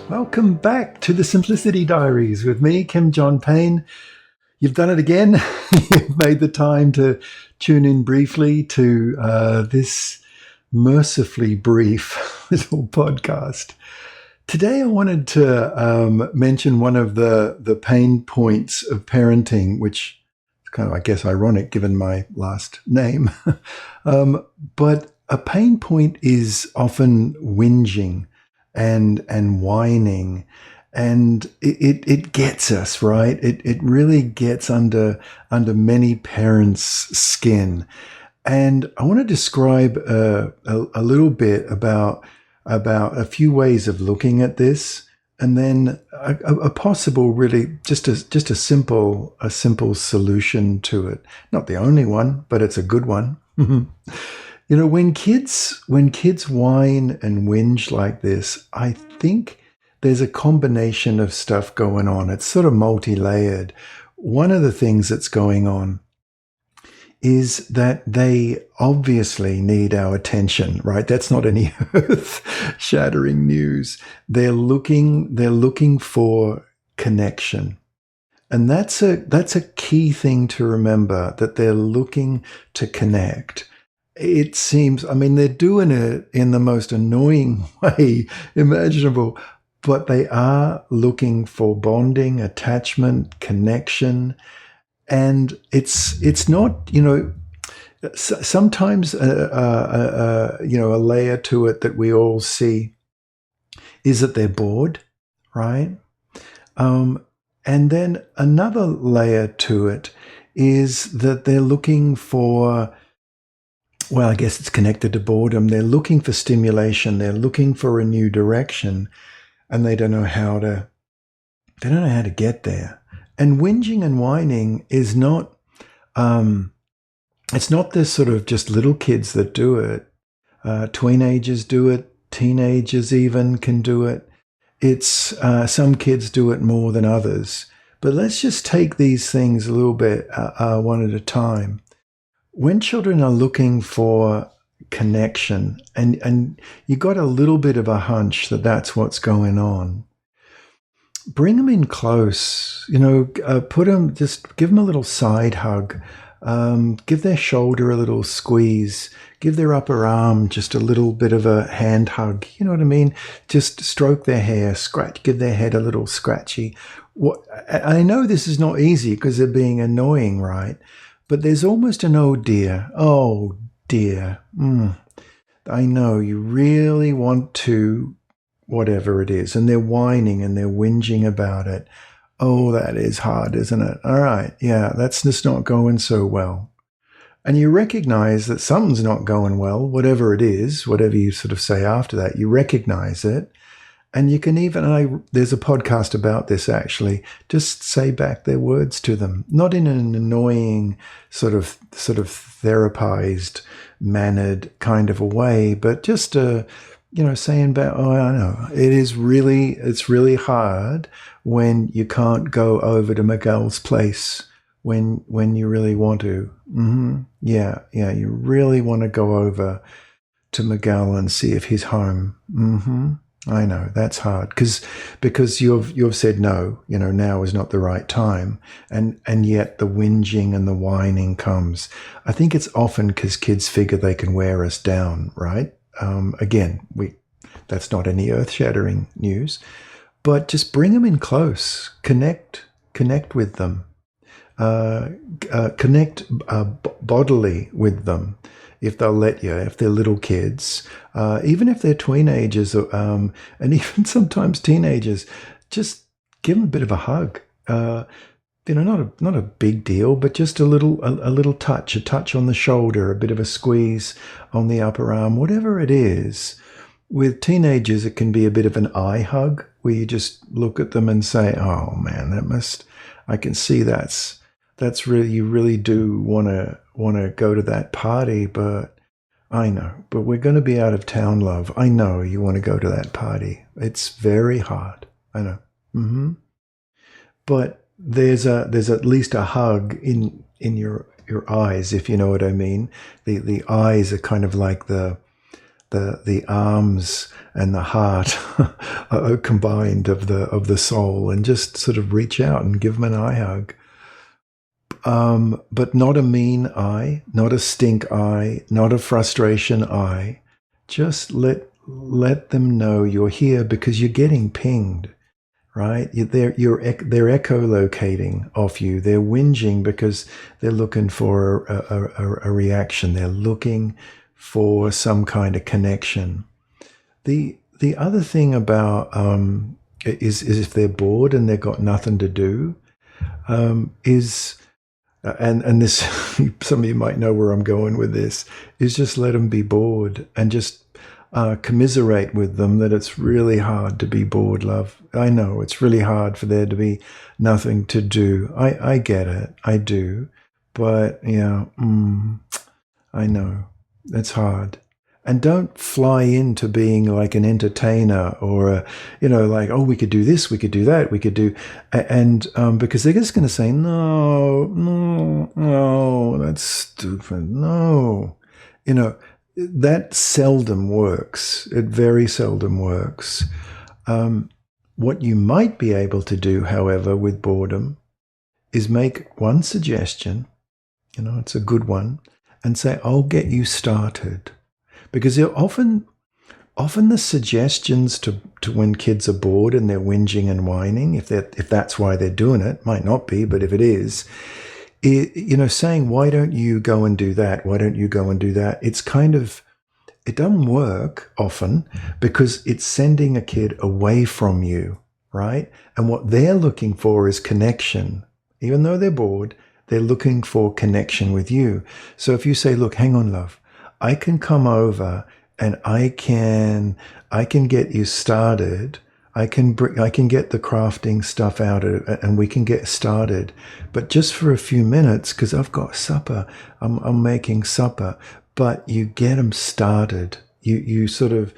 Welcome back to the Simplicity Diaries with me, Kim John Payne. You've done it again. You've made the time to tune in briefly to this mercifully brief little podcast. Today, I wanted to mention one of the pain points of parenting, which is kind of, I guess, ironic given my last name. But a pain point is often whinging and whining, and it gets us, right. It really gets under many parents' skin, and I want to describe a little bit about a few ways of looking at this, and then a possible, really just a simple solution to it. Not the only one, but it's a good one. You know, when kids whine and whinge like this, I think there's a combination of stuff going on. It's sort of multi-layered. One of the things that's going on is that they obviously need our attention, right? That's not any earth-shattering news. They're looking for connection. And that's a key thing to remember, that they're looking to connect. It seems, I mean, they're doing it in the most annoying way imaginable, but they are looking for bonding, attachment, connection. And it's not, sometimes, a layer to it that we all see is that they're bored, right? And then another layer to it is that they're looking for, well, I guess it's connected to boredom. They're looking for stimulation. They're looking for a new direction, and they don't know how to get there. And whinging and whining is not, it's not this sort of just little kids that do it. Teenagers do it. Teenagers even can do it. It's some kids do it more than others. But let's just take these things a little bit one at a time. When children are looking for connection, and you got a little bit of a hunch that that's what's going on, bring them in close. Just give them a little side hug. Give their shoulder a little squeeze. Give their upper arm just a little bit of a hand hug. You know what I mean? Just stroke their hair, scratch, give their head a little scratchy. I know this is not easy because they're being annoying, right? But there's almost an oh dear. I know you really want to, whatever it is, and they're whining and they're whinging about it. Oh, that is hard, isn't it? All right, yeah, that's just not going so well. And you recognize that something's not going well, whatever it is, whatever you sort of say after that, you recognize it. And you can even, there's a podcast about this actually, just say back their words to them, not in an annoying sort of therapized, mannered kind of a way, but just saying back, oh, I know, it's really hard when you can't go over to Miguel's place when you really want to. Yeah, you really want to go over to Miguel and see if he's home. I know that's hard because you've said no. Now is not the right time, and yet the whinging and the whining comes. I think it's often because kids figure they can wear us down, right? Again, that's not any earth-shattering news, but just bring them in close, connect with them, connect bodily with them. If they'll let you, if they're little kids, even if they're teenagers, and even sometimes teenagers, just give them a bit of a hug. Not a big deal, but just a little touch, a touch on the shoulder, a bit of a squeeze on the upper arm, whatever it is. With teenagers, it can be a bit of an eye hug, where you just look at them and say, "Oh man, I can see that's really, you really do want to go to that party, but I know, but we're going to be out of town, love. I know you want to go to that party. It's very hard. I know." But there's at least a hug in your eyes, if you know what I mean. The eyes are kind of like the the arms and the heart are combined of the soul, and just sort of reach out and give them an eye hug. But not a mean eye, not a stink eye, not a frustration eye. Just let them know you're here, because you're getting pinged, right? They're echolocating off you. They're whinging because they're looking for a reaction. They're looking for some kind of connection. The other thing about is if they're bored and they've got nothing to do, is and this some of you might know where I'm going with this, is just let them be bored, and just commiserate with them that it's really hard to be bored, love. I know it's really hard for there to be nothing to do. I get it. I do. But yeah, I know it's hard. And don't fly into being like an entertainer, or like, oh, we could do this, we could do that, we could do, and because they're just going to say, no, that's stupid, no, that seldom works. It very seldom works. What you might be able to do, however, with boredom, is make one suggestion, it's a good one, and say, I'll get you started. Because often the suggestions to when kids are bored and they're whinging and whining, if that's why they're doing it, might not be, but if it is, saying, why don't you go and do that? Why don't you go and do that? It doesn't work often, because it's sending a kid away from you, right? And what they're looking for is connection. Even though they're bored, they're looking for connection with you. So if you say, look, hang on, love, I can come over and I can get you started. I can get the crafting stuff out and we can get started, but just for a few minutes, because I've got supper. I'm making supper, but you get them started. You sort of,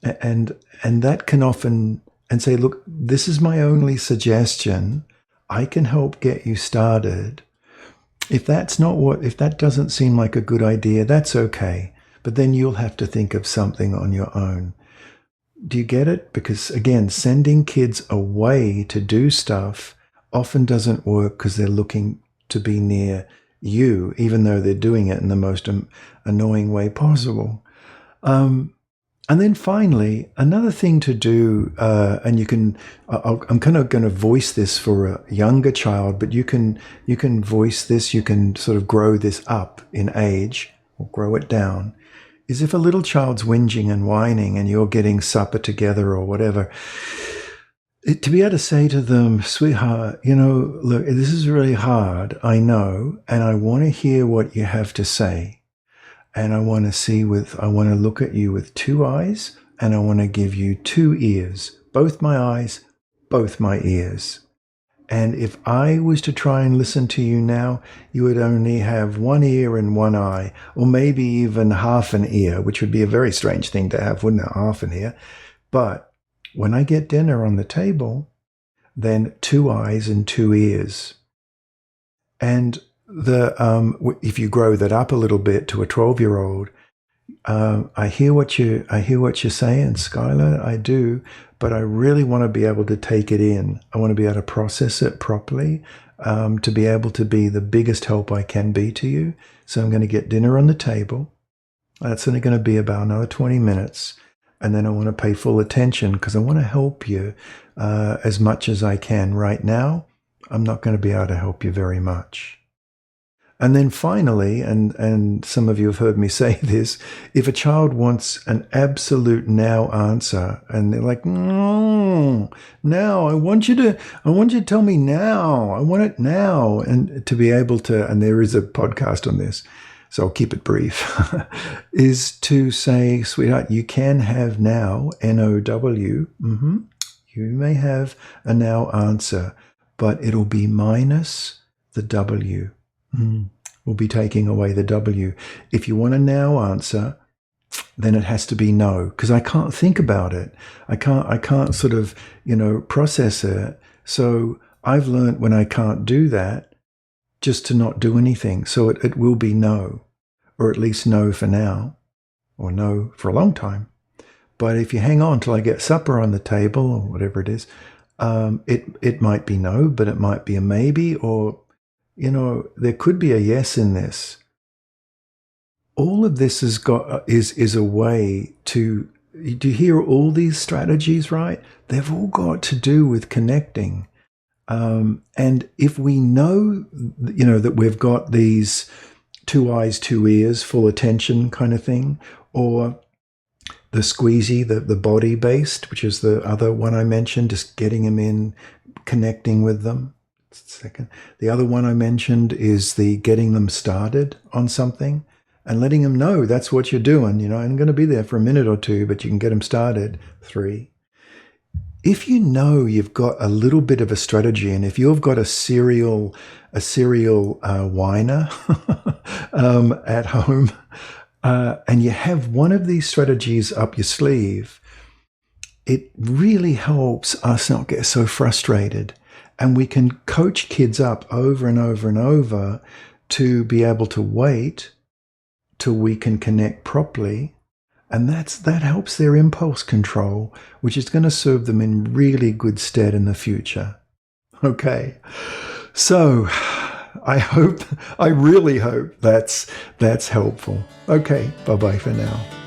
and that can often, and say, look, this is my only suggestion. I can help get you started. If that doesn't seem like a good idea, that's okay. But then you'll have to think of something on your own. Do you get it? Because again, sending kids away to do stuff often doesn't work, because they're looking to be near you, even though they're doing it in the most annoying way possible. And then finally, another thing to do, and I'm kind of going to voice this for a younger child, but you can voice this, you can sort of grow this up in age, or grow it down, is if a little child's whinging and whining and you're getting supper together or whatever, to be able to say to them, sweetheart, look, this is really hard, I know, and I want to hear what you have to say. And I want to look at you with two eyes, and I want to give you two ears, both my eyes, both my ears. And if I was to try and listen to you now, you would only have one ear and one eye, or maybe even half an ear, which would be a very strange thing to have, wouldn't it? Half an ear. But when I get dinner on the table, then two eyes and two ears. And if you grow that up a little bit to a 12-year-old, I hear what you're saying, Skylar. I do, but I really want to be able to take it in. I want to be able to process it properly, to be able to be the biggest help I can be to you. So I'm going to get dinner on the table. That's only going to be about another 20 minutes. And then I want to pay full attention, because I want to help you as much as I can. Right now, I'm not going to be able to help you very much. And then finally, and some of you have heard me say this, if a child wants an absolute now answer, and they're like, no, now, I want you to tell me now, I want it now, and to be able to, and there is a podcast on this, so I'll keep it brief, is to say, sweetheart, you can have now, N-O-W, you may have a now answer, but it'll be minus the W. We'll be taking away the W. If you want a now answer, then it has to be no, because I can't think about it. I can't sort of, process it. So I've learned when I can't do that, just to not do anything. So it will be no, or at least no for now. or no for a long time. But if you hang on till I get supper on the table or whatever it is, it might be no, but it might be a maybe, or, there could be a yes in this. All of this is a way to, do you hear all these strategies, right? They've all got to do with connecting. And if we know, that we've got these 2 eyes, 2 ears, full attention kind of thing, or the squeezy, the body based, which is the other one I mentioned, just getting them in, connecting with them. Second. The other one I mentioned is the getting them started on something and letting them know that's what you're doing. I'm going to be there for a minute or two, but you can get them started. 3. If you know you've got a little bit of a strategy, and if you've got a serial whiner at home, and you have one of these strategies up your sleeve, it really helps us not get so frustrated. And we can coach kids up over and over and over to be able to wait till we can connect properly. And that helps their impulse control, which is going to serve them in really good stead in the future. Okay. So I really hope that's helpful. Okay. Bye-bye for now.